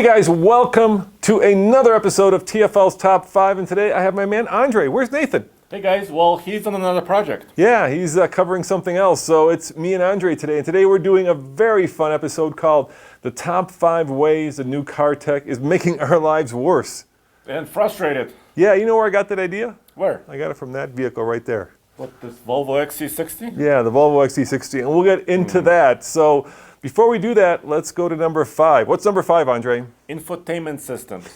guys, welcome to another episode of TFL's Top 5, and today I have my man Andre. Where's Nathan? Hey guys, well, he's on another project. Yeah, he's covering something else, so it's me and Andre today, and today we're doing a very fun episode called The Top 5 Ways the New Car Tech is Making Our Lives Worse. And frustrated. Yeah, you know where I got that idea? Where? I got it from that vehicle right there. What, this Volvo XC60? Yeah, the Volvo XC60, and we'll get into that. So before we do that, let's go to number 5. What's number 5, Andre? Infotainment systems.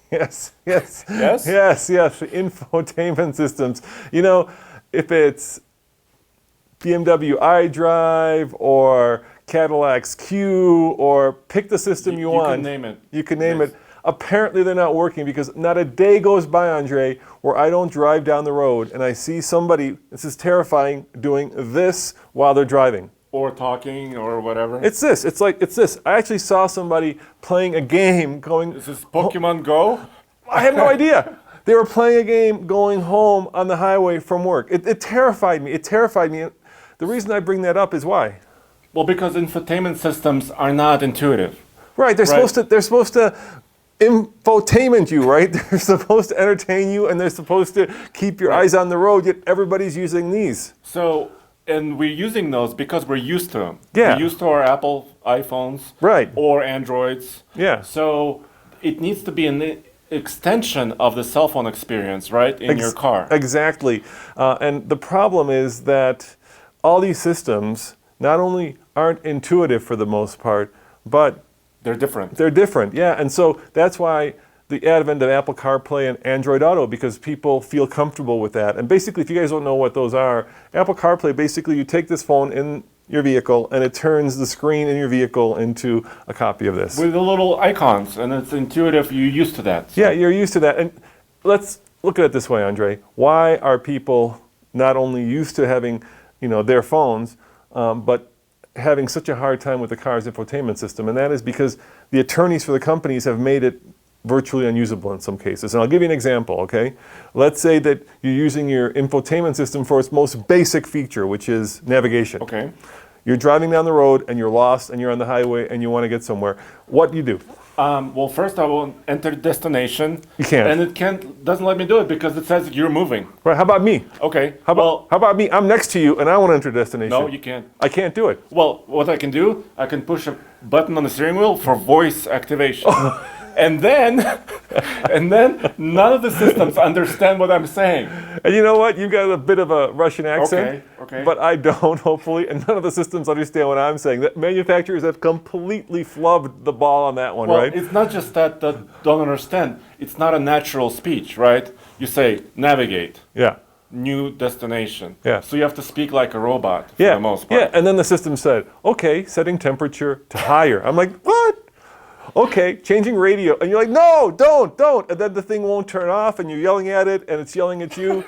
Yes. Yes? Yes, infotainment systems. You know, if it's BMW iDrive or Cadillac's Q or pick the system you want. You can name it. You can name it. Apparently they're not working because not a day goes by, Andre, where I don't drive down the road and I see somebody, this is terrifying, doing this while they're driving. Or talking or whatever. It's this. I actually saw somebody playing a game going... Is this Pokemon Go? I have no idea. They were playing a game going home on the highway from work. It terrified me. The reason I bring that up is why? Well, because infotainment systems are not intuitive. Right. They're supposed to infotainment you, right? They're supposed to entertain you and they're supposed to keep your eyes on the road, yet everybody's using these. So, and we're using those because we're used to them. Yeah. We're used to our Apple iPhones. Right. Or Androids. Yeah. So it needs to be an extension of the cell phone experience, right, in your car. Exactly. And the problem is that all these systems not only aren't intuitive for the most part, but they're different. They're different, yeah. And so that's why the advent of Apple CarPlay and Android Auto, because people feel comfortable with that. And basically, if you guys don't know what those are, Apple CarPlay, basically you take this phone in your vehicle and it turns the screen in your vehicle into a copy of this. With the little icons, and it's intuitive, you're used to that. So. Yeah, you're used to that. And let's look at it this way, Andre. Why are people not only used to having, their phones, but having such a hard time with the car's infotainment system? And that is because the attorneys for the companies have made it virtually unusable in some cases. And I'll give you an example, okay? Let's say that you're using your infotainment system for its most basic feature, which is navigation. Okay. You're driving down the road and you're lost and you're on the highway and you want to get somewhere. What do you do? Well, first I will enter destination. You can't. And it doesn't let me do it because it says you're moving. Right, how about me? Okay. How about me? I'm next to you and I want to enter destination. No, you can't. I can't do it. Well, what I can do, I can push a button on the steering wheel for voice activation. And then none of the systems understand what I'm saying. And you know what? You've got a bit of a Russian accent. Okay. But I don't, hopefully. And none of the systems understand what I'm saying. The manufacturers have completely flubbed the ball on that one, well, right? It's not just that don't understand. It's not a natural speech, right? You say, navigate. Yeah. New destination. Yeah. So you have to speak like a robot for the most part. Yeah, and then the system said, okay, setting temperature to higher. I'm like, what? Okay, changing radio. And you're like, no, don't. And then the thing won't turn off and you're yelling at it and it's yelling at you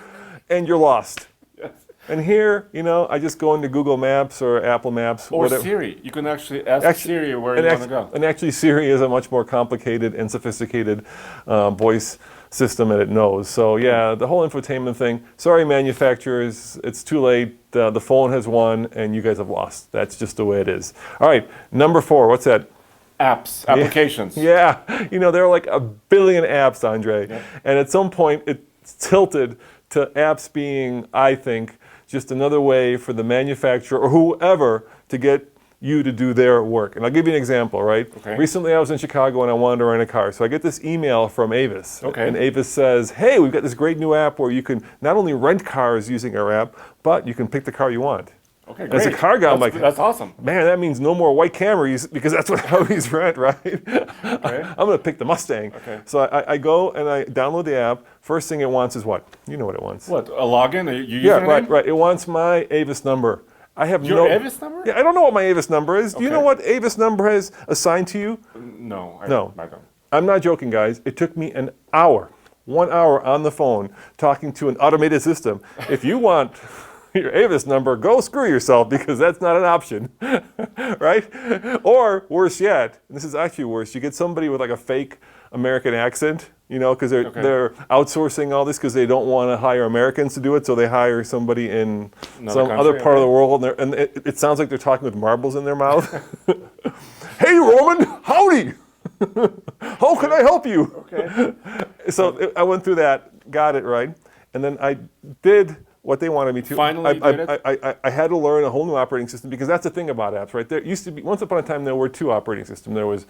and you're lost. Yes. And here, I just go into Google Maps or Apple Maps. Or whatever. Siri. You can actually ask Siri where you want to go. And actually Siri is a much more complicated and sophisticated voice system and it knows. So yeah, the whole infotainment thing, sorry manufacturers, it's too late. The phone has won and you guys have lost. That's just the way it is. All right, number 4, what's that? Apps, applications. Yeah, there are like a billion apps, Andre. Yeah. And at some point, it's tilted to apps being, I think, just another way for the manufacturer or whoever to get you to do their work. And I'll give you an example, right? Okay. Recently, I was in Chicago and I wanted to rent a car. So I get this email from Avis. Okay. And Avis says, hey, we've got this great new app where you can not only rent cars using our app, but you can pick the car you want. Okay, great. As a car guy, I'm like, that's awesome. Man, that means no more white Camrys because that's what I always rent, right? Okay. I'm going to pick the Mustang. Okay. So I go and I download the app. First thing it wants is what? You know what it wants. What, a login? Yeah, right. It wants my Avis number. I have Your Avis number? Yeah, I don't know what my Avis number is. Do you know what Avis number has assigned to you? No, I No. don't. I'm not joking, guys. It took me an hour, 1 hour on the phone talking to an automated system. If you want your Avis number, go screw yourself because that's not an option, right? Or worse yet, and this is actually worse, you get somebody with like a fake American accent, because they're outsourcing all this because they don't want to hire Americans to do it, so they hire somebody in some other part of the world, and it sounds like they're talking with marbles in their mouth. Hey, Roman, howdy! How can I help you? Okay. So I went through that, got it right, and then I did what they wanted me to. Finally, you did it? I had to learn a whole new operating system because that's the thing about apps, right? There used to be, once upon a time, there were two operating systems. There was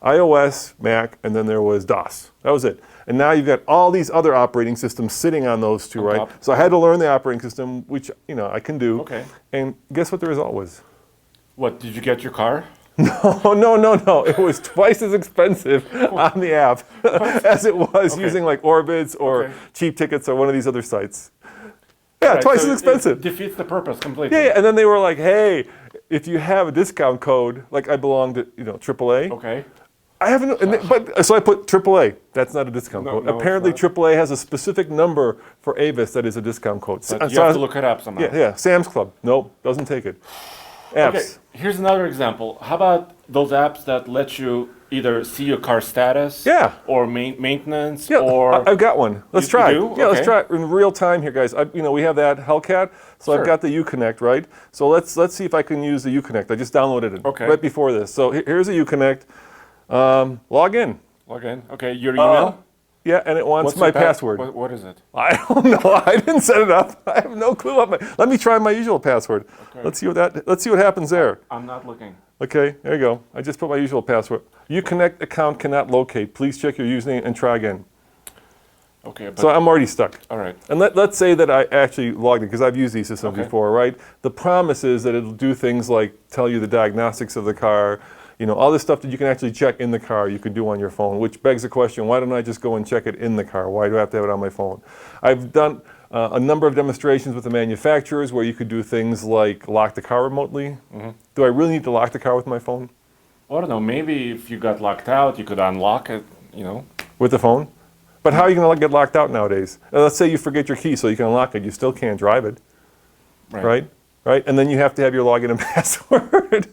iOS, Mac, and then there was DOS. That was it. And now you've got all these other operating systems sitting on those two, right? top. So I had to learn the operating system, which I can do. Okay. And guess what the result was? What, did you get your car? No. It was twice as expensive on the app as it was using like Orbitz or Cheap Tickets or one of these other sites. Yeah, Right, twice so as expensive. It defeats the purpose completely. Yeah, and then they were like, hey, if you have a discount code, like I belong to, AAA. Okay. I haven't, so I put AAA. That's not a discount code. no, it's Apparently, not. AAA has a specific number for Avis that is a discount code. But you have to look it up somehow. Yeah, Sam's Club. Nope, doesn't take it. Apps. Okay, here's another example. How about those apps that let you either see your car status, Yeah. or maintenance, Yeah, or I've got one. Let's You try. do? Yeah, let's Okay. try it in real time here, guys. We have that Hellcat, so Sure. I've got the UConnect, right? So let's see if I can use the UConnect. I just downloaded it Okay. right before this. So here's a UConnect. Log in. log in. Okay, your email. Yeah, and it wants What's my your password. What is it? I don't know. I didn't set it up. I have no clue. Let me try my usual password. Okay. Let's see what happens there. I'm not looking. Okay, there you go. I just put my usual password. UConnect account cannot locate. Please check your username and try again. Okay, but So I'm already stuck. all right. And let's say that I actually logged in, because I've used these systems Okay. before, right? The promise is that it'll do things like tell you the diagnostics of the car, all this stuff that you can actually check in the car, you can do on your phone, which begs the question, why don't I just go and check it in the car? Why do I have to have it on my phone? I've done a number of demonstrations with the manufacturers where you could do things like lock the car remotely. Do I really need to lock the car with my phone? I don't know. Maybe if you got locked out, you could unlock it. With the phone? But how are you going to get locked out nowadays? Let's say you forget your key so you can unlock it. You still can't drive it, right? Right? And then you have to have your login and password.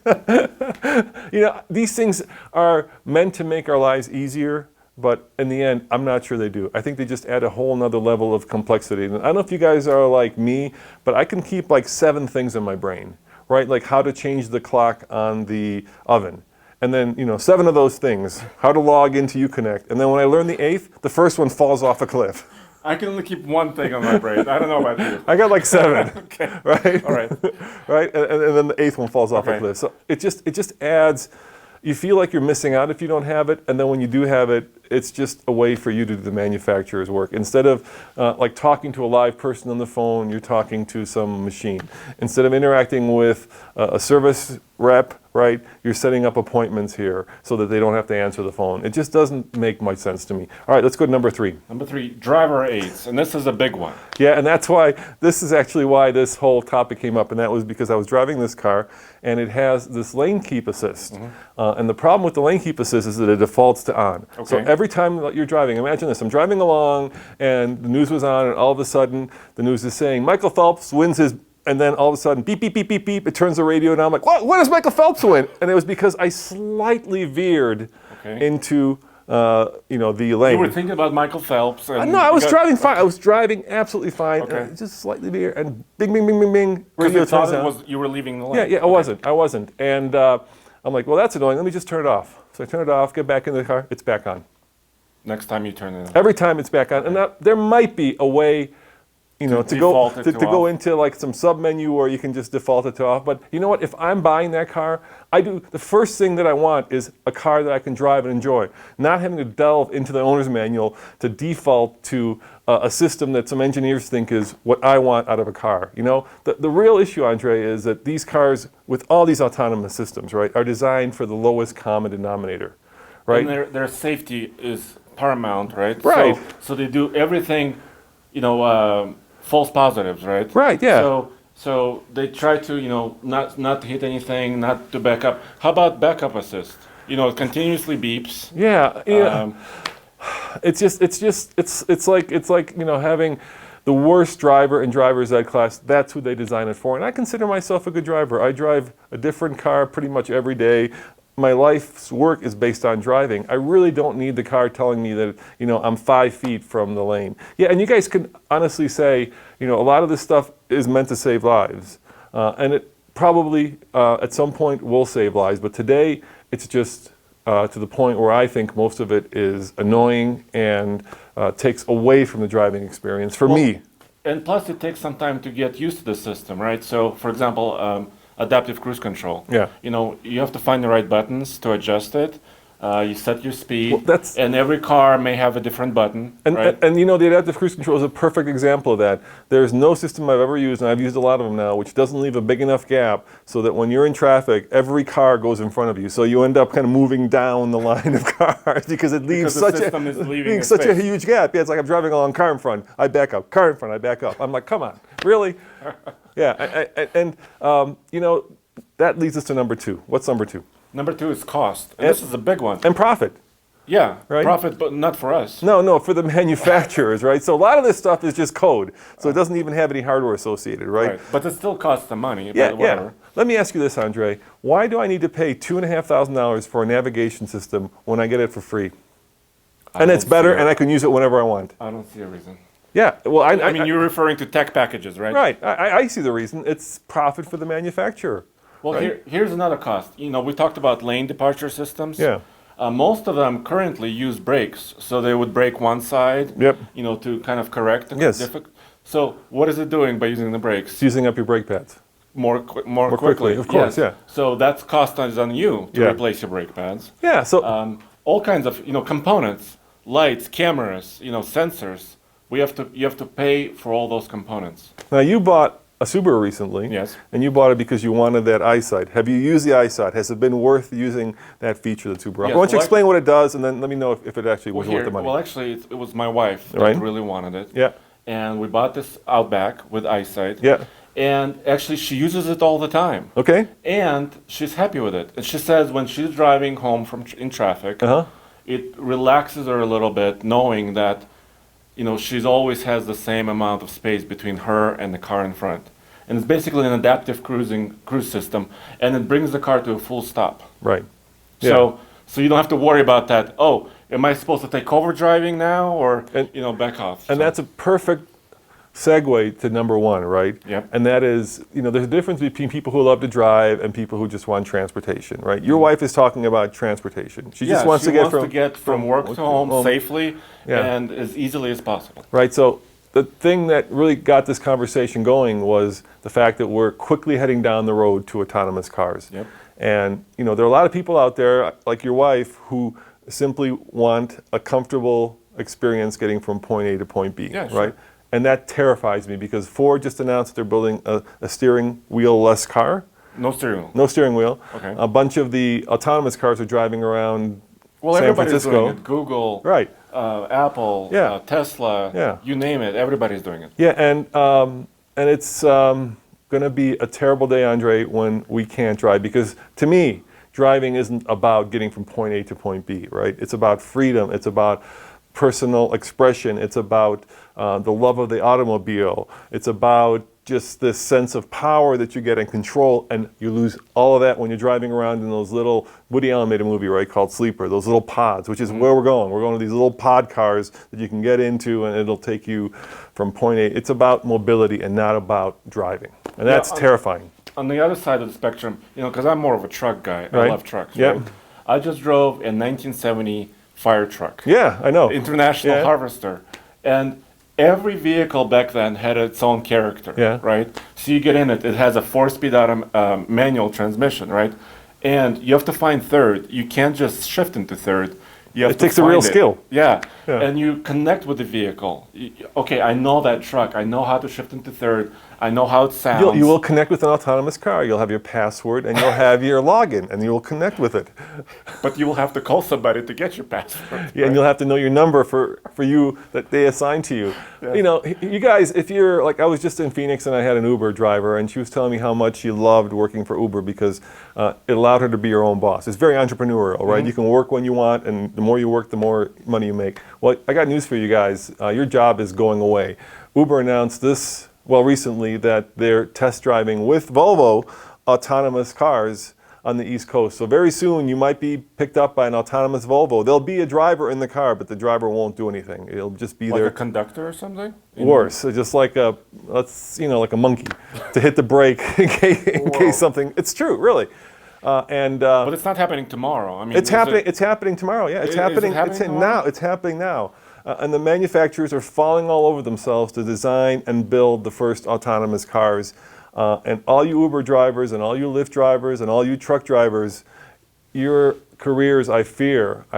These things are meant to make our lives easier, but in the end, I'm not sure they do. I think they just add a whole nother level of complexity. And I don't know if you guys are like me, but I can keep like 7 things in my brain, right? Like how to change the clock on the oven. And then, 7 of those things, how to log into UConnect. And then when I learn the 8th, the first one falls off a cliff. I can only keep one thing on my brain. I don't know about you. I got like 7, Okay. right? All right. Right? And then the 8th one falls off a Okay. cliff. So it just adds, you feel like you're missing out if you don't have it. And then when you do have it, it's just a way for you to do the manufacturer's work. Instead of like talking to a live person on the phone, you're talking to some machine. Instead of interacting with a service rep, right, you're setting up appointments here so that they don't have to answer the phone. It just doesn't make much sense to me. All right, let's go to number 3. Number 3, driver aids, and this is a big one. Yeah, and that's why, this is actually why this whole topic came up, and that was because I was driving this car, and it has this lane keep assist. And the problem with the lane keep assist is that it defaults to on. So Okay. every time that you're driving, imagine this, I'm driving along, and the news was on, and all of a sudden, the news is saying, Michael Phelps wins his, and then all of a sudden, beep, beep, beep, beep, beep, it turns the radio, and I'm like, what does Michael Phelps win? And it was because I slightly veered Okay. into, the lane. You were thinking about Michael Phelps. And No, I was you got- driving fine. I was driving absolutely fine. Okay. Just slightly veer, and bing, bing, bing, bing, bing. Because Radio you thought turns it on. was, you were leaving the lane. Yeah, I wasn't. And I'm like, well, that's annoying. Let me just turn it off. So I turn it off, get back in the car. It's back on. Next time you turn it on. Every time it's back on. And now, there might be a way, to go default it to to go off. into like some sub menu where you can just default it to off. But you know what? If I'm buying that car, the first thing that I want is a car that I can drive and enjoy, not having to delve into the owner's manual to default to a system that some engineers think is what I want out of a car. The real issue, Andre, is that these cars with all these autonomous systems, right, are designed for the lowest common denominator, right? And their safety is paramount, right? Right. So they do everything, false positives, right? Right, yeah. So they try to, not hit anything, not to back up. How about backup assist? It continuously beeps. Yeah. Um, It's like having the worst driver in driver's ed class. That's who they design it for. And I consider myself a good driver. I drive a different car pretty much every day. My life's work is based on driving. I really don't need the car telling me that, I'm 5 feet from the lane. Yeah, and you guys can honestly say, a lot of this stuff is meant to save lives. And it probably, at some point, will save lives. But today, it's just to the point where I think most of it is annoying and takes away from the driving experience for me. And plus, it takes some time to get used to the system, right? So, for example, adaptive cruise control. Yeah. You know, you have to find the right buttons to adjust it. You set your speed, Well, that's- and every car may have a different button, And, right? and you know, the adaptive cruise control is a perfect example of that. There's no system I've ever used, and I've used a lot of them now, which doesn't leave a big enough gap so that when you're in traffic, every car goes in front of you. So you end up kind of moving down the line of cars because it leaves the such system is leaving leaving a such a space. huge gap. Yeah, it's like I'm driving along, car in front, I back up, car in front, I back up. I'm like, come on, really? Yeah, and you know, that leads us to number two. What's number two? Number two is cost, and this is a big one. And profit. Yeah, Right? profit, but not for us. No, for the manufacturers, right? So a lot of this stuff is just code. So it doesn't even have any hardware associated, right? Right. But it still costs the money. Yeah, but whatever. yeah. Let me ask you this, Andre. Why do I need to pay $2,500 for a navigation system when I get it for free? And it's don't better, see and I can use it whenever I want. I don't see a reason. Yeah, well, I mean, you're referring to tech packages, right? right. I see the reason. It's profit for the manufacturer. Well, Right. here's another cost. You know, we talked about lane departure systems. Yeah. Most of them currently use brakes, so they would brake one side. Yep. You know, to kind of correct the Yes. So what is it doing by using the brakes? It's using up your brake pads. More More quickly, of course, yeah. So that's cost is on you to Yeah. replace your brake pads. Yeah, so All kinds of components, lights, cameras, sensors. You have to pay for all those components. now you bought a Subaru recently. Yes. And you bought it because you wanted that eyesight. Have you used the eyesight? Has it been worth using that feature that Subaru? Yes, Why don't you well, explain what it does, and then let me know if it actually was worth the money. Well, actually, it was my wife that Right. really wanted it. Yeah. And we bought this Outback with eyesight. Yeah. And actually, she uses it all the time. Okay. And she's happy with it. And she says when she's driving home in traffic, Uh-huh. it relaxes her a little bit knowing that, she's always has the same amount of space between her and the car in front. And it's basically an adaptive cruise system, and it brings the car to a full stop. Right. So you don't have to worry about that. Oh, am I supposed to take over driving now, or And- back off? And So- that's a perfect segue to number one, right? Yep. And that is, there's a difference between people who love to drive and people who just want transportation, right? Your wife is talking about transportation. She just wants she to get wants to get from work to home safely Yeah. and as easily as possible. Right. So the thing that really got this conversation going was the fact that we're quickly heading down the road to autonomous cars. Yep. And there are a lot of people out there, like your wife, who simply want a comfortable experience getting from point A to point B. Yeah, sure. Right. And that terrifies me because Ford just announced that they're building a steering wheel-less car. No steering wheel. No steering wheel. Okay. A bunch of the autonomous cars are driving around Well, San everybody's Francisco. doing it. Google, Right. Apple, Yeah. Tesla, Yeah. you name it. Everybody's doing it. Yeah, and it's going to be a terrible day, Andre, when we can't drive because to me, driving isn't about getting from point A to point B, right? It's about freedom. It's about personal expression. It's about the love of the automobile. It's about just this sense of power that you get and control, and you lose all of that when you're driving around in those little, Woody Allen made a movie, right, called Sleeper, those little pods, which is where we're going. We're going to these little pod cars that you can get into, and it'll take you from point A. It's about mobility and not about driving, and that's terrifying. On the other side of the spectrum, because I'm more of a truck guy. I Right. love trucks. Yeah. Right? I just drove a 1970 fire truck. Yeah, I know. International Yeah. Harvester. And every vehicle back then had its own character, Yeah. right? So you get in it, it has a 4-speed manual transmission, right? And you have to find third. You can't just shift into third. You have It to takes a real find it. skill. Yeah. Yeah. And you connect with the vehicle. Okay, I know that truck. I know how to shift into third. I know how it sounds. You will connect with an autonomous car. You'll have your password and you'll have your login, and you'll connect with it. But you will have to call somebody to get your password. Yeah, and you'll have to know your number for you that they assign to you. You guys, if you're like, I was just in Phoenix and I had an Uber driver, and she was telling me how much she loved working for Uber because it allowed her to be her own boss. It's very entrepreneurial, right? You can work when you want, and the more you work, the more money you make. Well, I got news for you guys. Your job is going away. Uber announced this, recently, that they're test driving with Volvo autonomous cars on the East Coast. So very soon you might be picked up by an autonomous Volvo. There'll be a driver in the car, but the driver won't do anything. It'll just be Like there. a conductor or something? Worse, so just like like a monkey to hit the brake in case something. It's true, really. But it's not happening tomorrow. I mean, it's happening. It's happening tomorrow. Yeah, it's Is it happening. happening It's tomorrow? now. It's happening now. And the manufacturers are falling all over themselves to design and build the first autonomous cars. And all you Uber drivers and all you Lyft drivers and all you truck drivers, your careers, I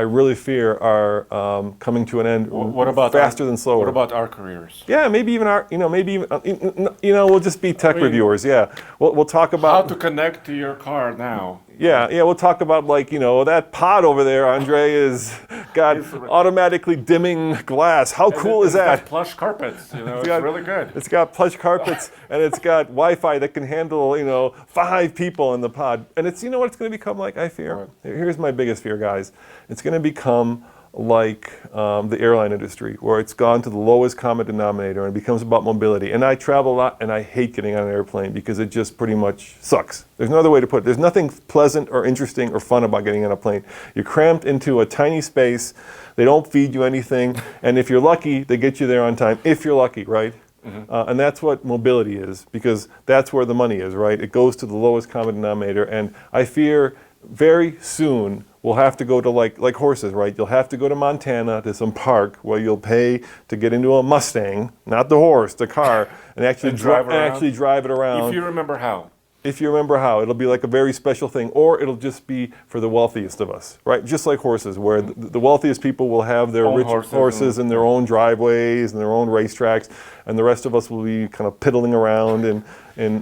really fear, are coming to an end What about faster than slower. What about our careers? Yeah, maybe even our, maybe even, we'll just be tech reviewers. Yeah, we'll talk How about to connect to your car now? Yeah, we'll talk about that pod over there, Andre, is got automatically dimming glass. How cool is It's got that? plush carpets. It's got- really good. It's got plush carpets and it's got Wi-Fi that can handle 5 people in the pod. And it's what it's going to become like. I fear. What? Here's my biggest fear, guys. It's going to become like the airline industry, where it's gone to the lowest common denominator and it becomes about mobility. And I travel a lot, and I hate getting on an airplane because it just pretty much sucks. There's no other way to put it. There's nothing pleasant or interesting or fun about getting on a plane. You're cramped into a tiny space. They don't feed you anything, and if you're lucky, they get you there on time. If you're lucky, right? And that's what mobility is, because that's where the money is, right? It goes to the lowest common denominator, and I fear very soon we'll have to go to like horses, right? You'll have to go to Montana to some park where you'll pay to get into a Mustang, not the horse, the car, and actually And drive around? actually drive it around. If you remember how. If you remember how, it'll be like a very special thing, or it'll just be for the wealthiest of us, right? Just like horses, where the wealthiest people will have their Own rich horses horses in their own driveways and their own racetracks, and the rest of us will be kind of piddling around in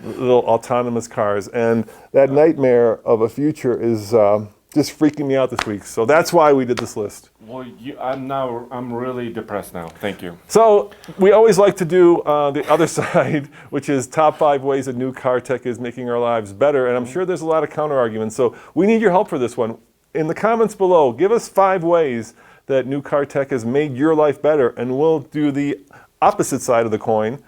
little autonomous cars. And that nightmare of a future is just freaking me out this week. So that's why we did this list. Well, I'm really depressed now. Thank you. So we always like to do the other side, which is top 5 ways that new car tech is making our lives better. And I'm sure there's a lot of counter arguments. So we need your help for this one. In the comments below, give us 5 ways that new car tech has made your life better. And we'll do the opposite side of the coin,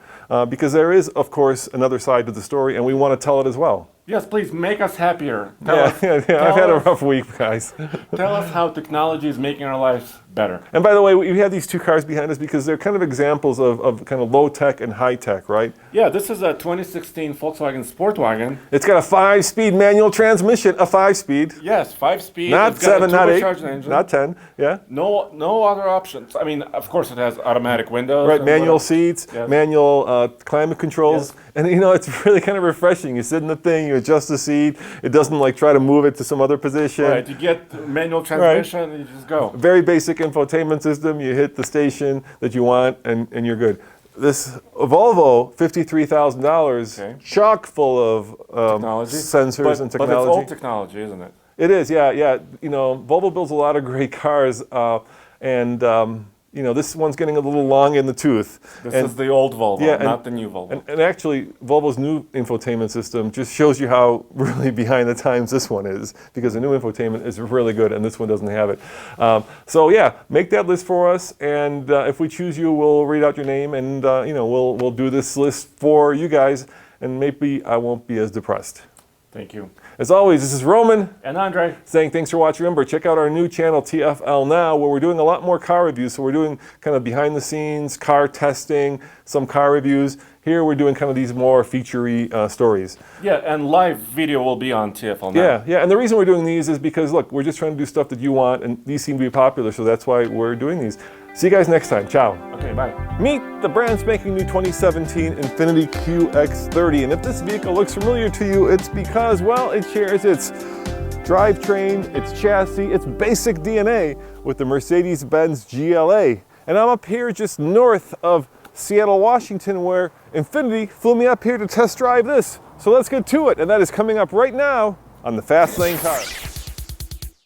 because there is, of course, another side to the story, and we want to tell it as well. Yes, please make us happier. Yeah, I've had a rough week, guys. Tell us how technology is making our lives better. And by the way, we have these 2 cars behind us because they're kind of examples of kind of low tech and high tech, right? Yeah, this is a 2016 Volkswagen Sportwagen. It's got a 5-speed manual transmission, a 5-speed. Yes, 5-speed. Not It's got 7, a not 8, turbocharged engine. not 10, yeah. No other options. I mean, of course, it has automatic windows. Right, and manual whatever. seats, Yes. manual climate controls. Yes. And it's really kind of refreshing. You sit in the thing, you adjust the seat. It doesn't try to move it to some other position. Right, you get manual transmission and you just go. Very basic infotainment system. You hit the station that you want and you're good. This Volvo, $53,000, Okay. chock full of Technology. sensors and technology. But it's old technology, isn't it? It is, yeah. Volvo builds a lot of great cars, and this one's getting a little long in the tooth. This And- is the old Volvo, Yeah, and- not the new Volvo. And actually, Volvo's new infotainment system just shows you how really behind the times this one is, because the new infotainment is really good and this one doesn't have it. So yeah, make that list for us, and if we choose you, we'll read out your name, and we'll do this list for you guys, and maybe I won't be as depressed. Thank you. As always, this is Roman And Andre. saying thanks for watching. Remember, check out our new channel, TFL Now, where we're doing a lot more car reviews. So we're doing kind of behind the scenes, car testing, some car reviews. Here we're doing kind of these more feature-y stories. Yeah, and live video will be on TFL now. Yeah. And the reason we're doing these is because, look, we're just trying to do stuff that you want, and these seem to be popular, so that's why we're doing these. See you guys next time. Ciao. Okay, bye. Meet the brand spanking new 2017 Infiniti QX30. And if this vehicle looks familiar to you, it's because, well, it shares its drivetrain, its chassis, its basic DNA with the Mercedes-Benz GLA. And I'm up here just north of Seattle, Washington, where Infiniti flew me up here to test drive this. So let's get to it. And that is coming up right now on the Fast Lane Cars.